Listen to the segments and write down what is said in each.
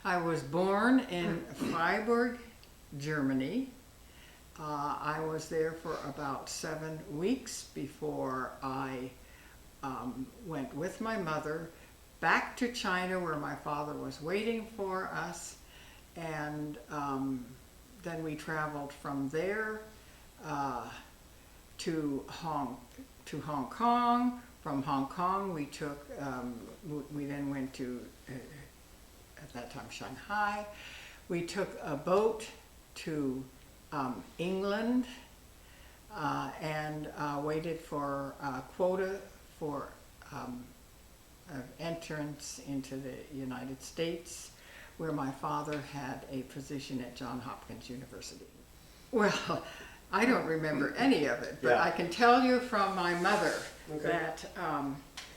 I was born in Freiburg, Germany. I was there for about 7 weeks before I went with my mother back to China, where my father was waiting for us, and then we traveled from there to Hong Kong. From Hong Kong, we then went to at that time Shanghai. We took a boat to England and waited for a quota for entrance into the United States, where my father had a position at Johns Hopkins University. Well, I don't remember any of it, but Yeah. I can tell you from my mother Okay. that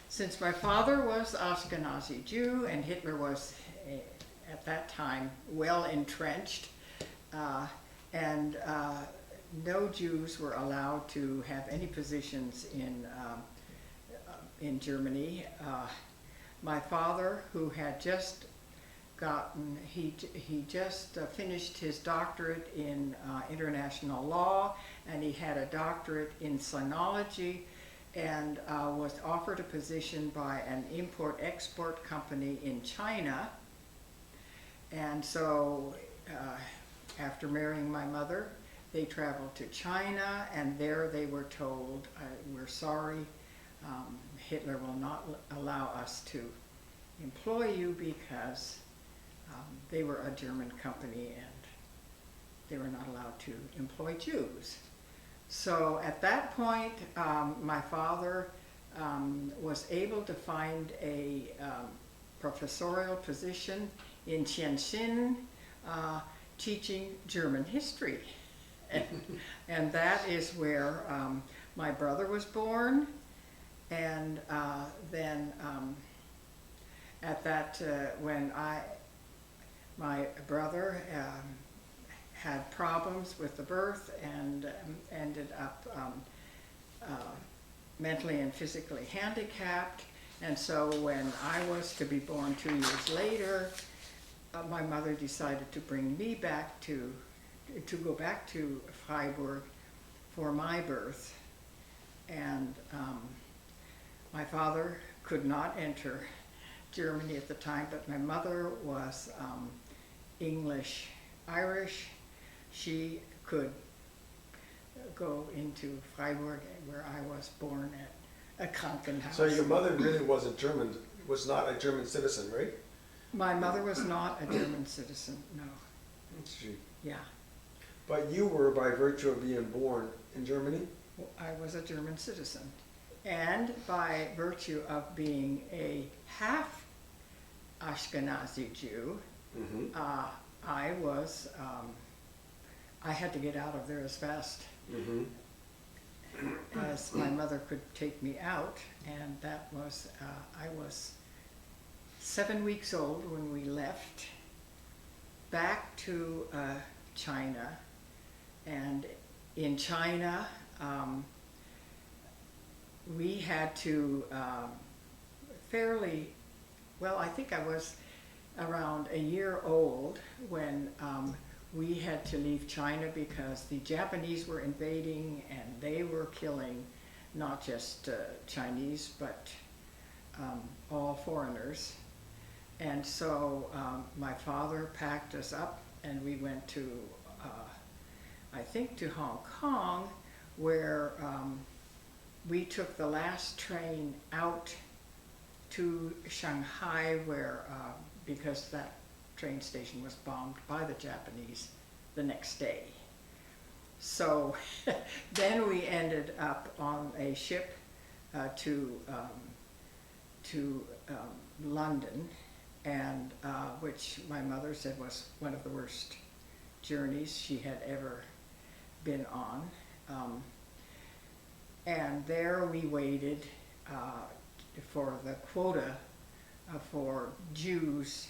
since my father was Ashkenazi Jew and Hitler was at that time well entrenched, and no Jews were allowed to have any positions in Germany. My father, who had just he just finished his doctorate in international law, and he had a doctorate in sinology, and was offered a position by an import-export company in China. And so after marrying my mother, they traveled to China, and there they were told, we're sorry, Hitler will not allow us to employ you because they were a German company and they were not allowed to employ Jews. So at that point, my father was able to find a professorial position in Tianjin, teaching German history. And that is where my brother was born. And then at that, when my brother had problems with the birth and ended up mentally and physically handicapped. And so when I was to be born 2 years later, my mother decided to bring me back to go back to Freiburg for my birth. And my father could not enter Germany at the time, but my mother was English-Irish. She could go into Freiburg, where I was born at a Krankenhaus. So your mother really was not a German citizen, right? My mother was not a German citizen, no. She, Yeah, but you were, by virtue of being born in Germany? I was a German citizen. And by virtue of being a half Ashkenazi Jew, Mm-hmm. I had to get out of there as fast Mm-hmm. as my mother could take me out, and that was, I was 7 weeks old when we left back to China. And in China, we had to I think I was around a year old when we had to leave China because the Japanese were invading and they were killing not just Chinese but all foreigners. And so my father packed us up and we went to, I think to Hong Kong, where we took the last train out to Shanghai, where because that train station was bombed by the Japanese the next day. So then we ended up on a ship to London, and which my mother said was one of the worst journeys she had ever been on. And there we waited for the quota for Jews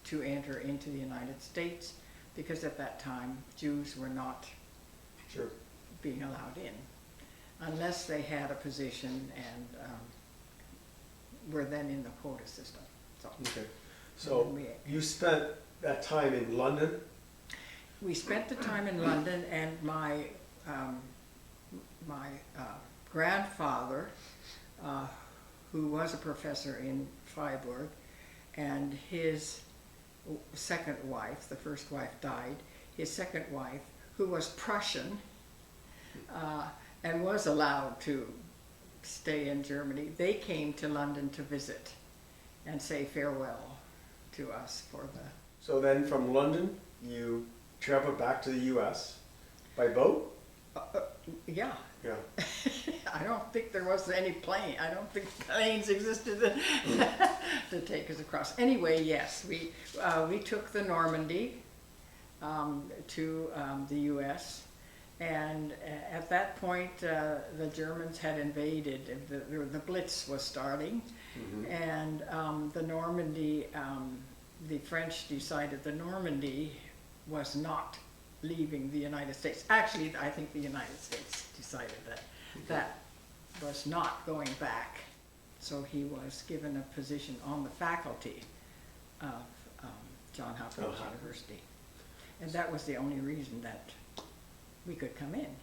to enter into the United States, because at that time Jews were not Sure. being allowed in unless they had a position and were then in the quota system. So Okay. So we- you spent that time in London? We spent the time in London, and my grandfather, who was a professor in Freiburg, and his second wife, the first wife died, his second wife, who was Prussian, and was allowed to stay in Germany, they came to London to visit and say farewell to us for the... So then from London, you traveled back to the US by boat? Yeah. Yeah. I don't think there was any plane. I don't think planes existed to take us across. Anyway, yes, we took the Normandy to the U.S. And at that point, the Germans had invaded. The Blitz was starting, and the Normandy. The French decided the Normandy was not leaving the United States. Actually, I think the United States decided that was not going back. So he was given a position on the faculty of Johns Hopkins University. And that was the only reason that we could come in.